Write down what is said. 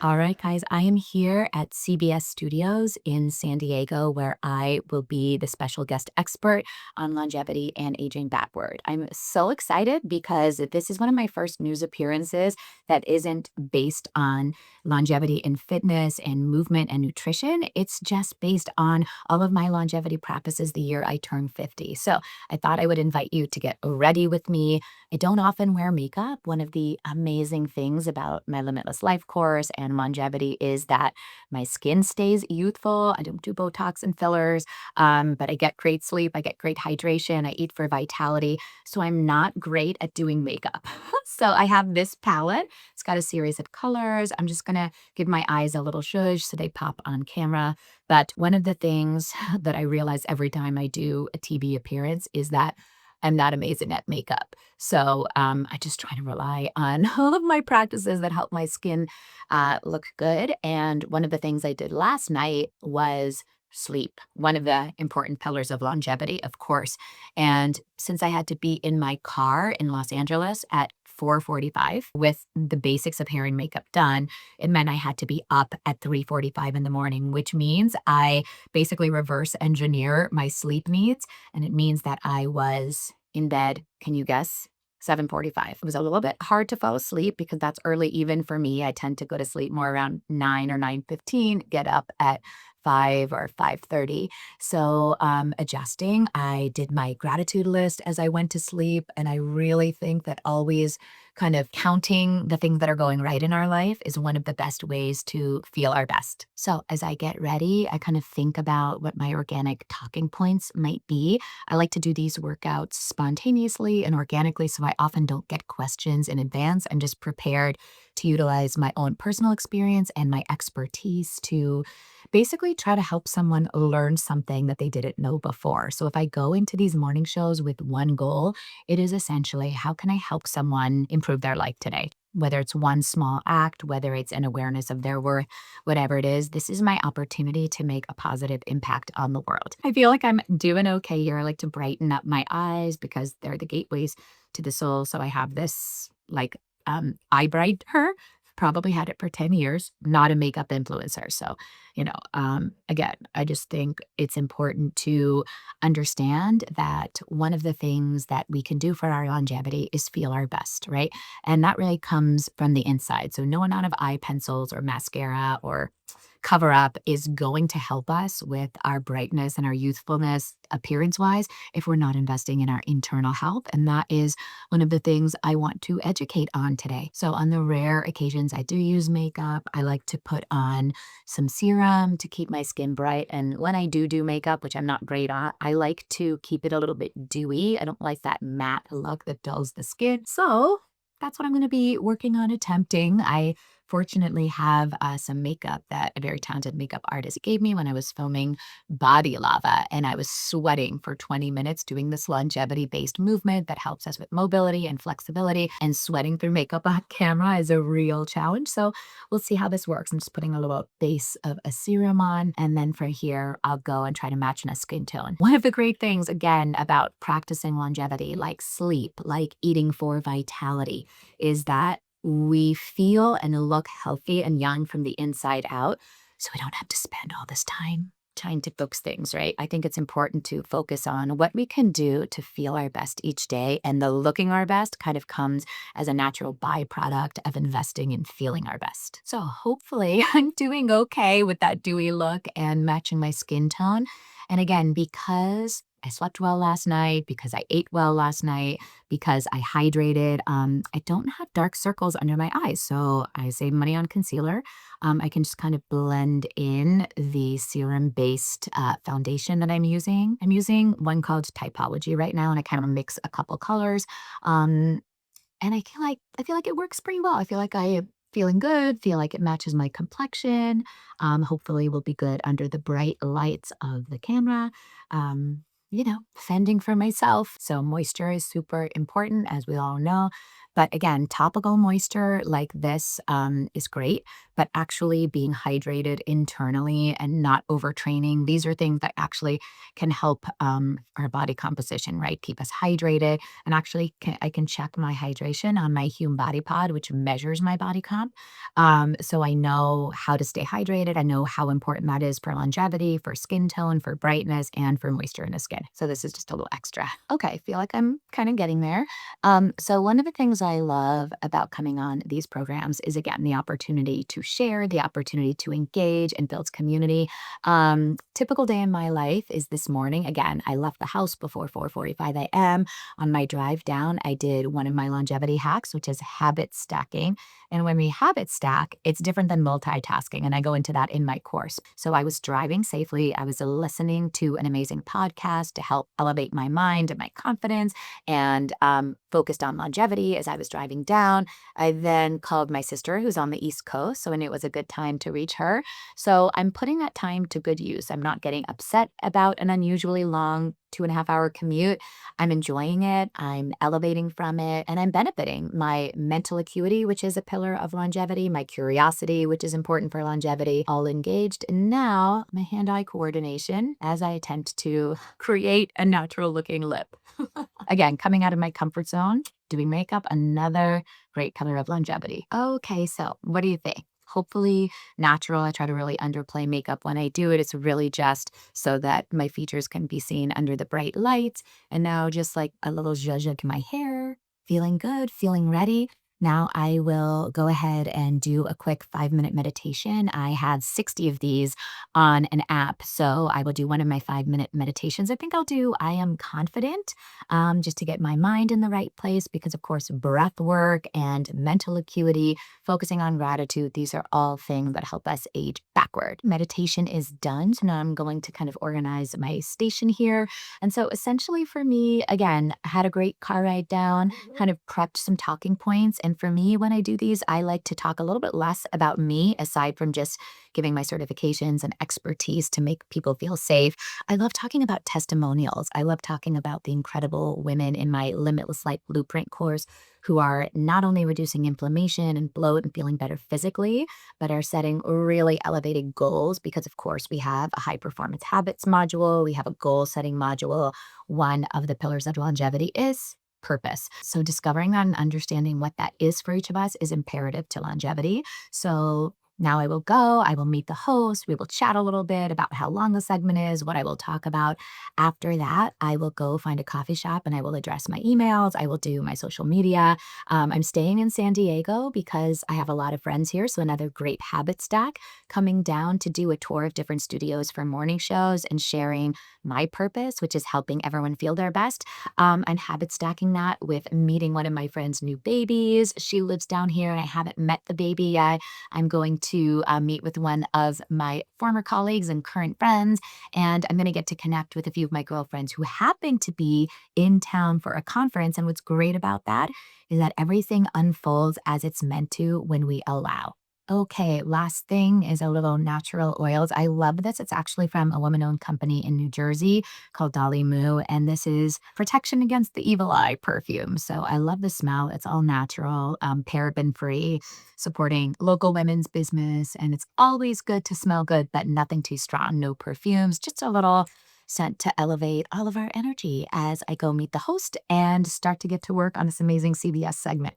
All right, guys, I am here at CBS Studios in San Diego, where I will be the special guest expert on longevity and aging backward. I'm so excited because this is one of my first news appearances that isn't based on longevity and fitness and movement and nutrition. It's just based on all of my longevity practices the year I turned 50. So I thought I would invite you to get ready with me. I don't often wear makeup. One of the amazing things about my Limitless Life course and longevity is that my skin stays youthful. I don't do Botox and fillers, but I get great sleep. I get great hydration. I eat for vitality. So I'm not great at doing makeup. So I have this palette. It's got a series of colors. I'm just going to give my eyes a little shush so they pop on camera. But one of the things that I realize every time I do a TV appearance is that I'm not amazing at makeup. So I just try to rely on all of my practices that help my skin look good. And one of the things I did last night was sleep, one of the important pillars of longevity, of course. And since I had to be in my car in Los Angeles at 4:45 with the basics of hair and makeup done, it meant I had to be up at 3:45 in the morning, which means I basically reverse engineer my sleep needs. And it means that I was in bed, can you guess? 7:45. It was a little bit hard to fall asleep because that's early even for me. I tend to go to sleep more around 9 or 9:15, get up at 5 or 5:30. So adjusting, I did my gratitude list as I went to sleep. And I really think that always kind of counting the things that are going right in our life is one of the best ways to feel our best. So as I get ready, I kind of think about what my organic talking points might be. I like to do these workouts spontaneously and organically, so I often don't get questions in advance. I'm just prepared to utilize my own personal experience and my expertise to basically try to help someone learn something that they didn't know before. So if I go into these morning shows with one goal, it is essentially how can I help someone improve their life today? Whether it's one small act, whether it's an awareness of their worth, whatever it is, this is my opportunity to make a positive impact on the world. I feel like I'm doing okay here. I like to brighten up my eyes because they're the gateways to the soul. So I have this like eye brighter. Probably had it for 10 years, not a makeup influencer. So, again, I just think it's important to understand that one of the things that we can do for our longevity is feel our best, right? And that really comes from the inside. So no amount of eye pencils or mascara or cover up is going to help us with our brightness and our youthfulness appearance wise if we're not investing in our internal health. And that is one of the things I want to educate on today. So on the rare occasions I do use makeup, I like to put on some serum to keep my skin bright. And when I do makeup, which I'm not great at, I like to keep it a little bit dewy. I don't like that matte look that dulls the skin. So that's what I'm going to be working on attempting. I fortunately have some makeup that a very talented makeup artist gave me when I was filming Body Lava. And I was sweating for 20 minutes doing this longevity-based movement that helps us with mobility and flexibility. And sweating through makeup on camera is a real challenge. So we'll see how this works. I'm just putting a little base of a serum on. And then from here, I'll go and try to match my skin tone. One of the great things, again, about practicing longevity, like sleep, like eating for vitality, is that we feel and look healthy and young from the inside out. So we don't have to spend all this time trying to fix things, right? I think it's important to focus on what we can do to feel our best each day. And the looking our best kind of comes as a natural byproduct of investing in feeling our best. So hopefully I'm doing okay with that dewy look and matching my skin tone. And again, because I slept well last night, because I ate well last night, because I hydrated, I don't have dark circles under my eyes. So I save money on concealer. I can just kind of blend in the serum-based foundation that I'm using. I'm using one called Typology right now, and I kind of mix a couple colors. And I feel like it works pretty well. I feel like I am feeling good, feel like it matches my complexion. Hopefully will be good under the bright lights of the camera. Um, fending for myself. So moisture is super important, as we all know. But again, topical moisture like this is great, but actually being hydrated internally and not overtraining, these are things that actually can help our body composition, right? Keep us hydrated. And actually, I can check my hydration on my Hume Body Pod, which measures my body comp. So I know how to stay hydrated. I know how important that is for longevity, for skin tone, for brightness, and for moisture in the skin. So this is just a little extra. Okay, I feel like I'm kind of getting there. So one of the things I love about coming on these programs is again the opportunity to share, the opportunity to engage and build community. Typical day in my life is this morning. Again, I left the house before 4:45 a.m. On my drive down, I did one of my longevity hacks, which is habit stacking. And when we habit stack, it's different than multitasking. And I go into that in my course. So I was driving safely. I was listening to an amazing podcast to help elevate my mind and my confidence and focused on longevity as I was driving down. I then called my sister who's on the East Coast. So I knew it was a good time to reach her. So I'm putting that time to good use. I'm not getting upset about an unusually long 2.5 hour commute. I'm enjoying it. I'm elevating from it and I'm benefiting my mental acuity, which is a pillar of longevity, my curiosity, which is important for longevity, all engaged. And now my hand-eye coordination as I attempt to create a natural looking lip. Again, coming out of my comfort zone, doing makeup, another great pillar of longevity. Okay, so what do you think? Hopefully natural. I try to really underplay makeup when I do it. It's really just so that my features can be seen under the bright lights. And now just like a little zhuzh in my hair, feeling good, feeling ready. Now I will go ahead and do a quick 5-minute meditation. I have 60 of these on an app. So I will do one of my 5-minute meditations. I think I'll do I Am Confident, just to get my mind in the right place because, of course, breath work and mental acuity, focusing on gratitude, these are all things that help us age backward. Meditation is done. So now I'm going to kind of organize my station here. And so essentially for me, again, I had a great car ride down, kind of prepped some talking points. And for me, when I do these, I like to talk a little bit less about me aside from just giving my certifications and expertise to make people feel safe. I love talking about testimonials. I love talking about the incredible women in my Limitless Life Blueprint course who are not only reducing inflammation and bloat and feeling better physically, but are setting really elevated goals because, of course, we have a high performance habits module, we have a goal setting module. One of the pillars of longevity is purpose. So discovering that and understanding what that is for each of us is imperative to longevity. So now I will go, I will meet the host, we will chat a little bit about how long the segment is, what I will talk about. After that, I will go find a coffee shop and I will address my emails. I will do my social media. I'm staying in San Diego because I have a lot of friends here. So another great habit stack, coming down to do a tour of different studios for morning shows and sharing my purpose, which is helping everyone feel their best. And habit stacking that with meeting one of my friend's new babies. She lives down here and I haven't met the baby yet. I'm going to meet with one of my former colleagues and current friends, and I'm going to get to connect with a few of my girlfriends who happen to be in town for a conference. And what's great about that is that everything unfolds as it's meant to when we allow. Okay, last thing is a little natural oils. I love this. It's actually from a woman-owned company in New Jersey called Dolly Moo, and this is protection against the evil eye perfume. So I love the smell. It's all natural, paraben-free, supporting local women's business, and it's always good to smell good, but nothing too strong. No perfumes, just a little scent to elevate all of our energy as I go meet the host and start to get to work on this amazing CBS segment.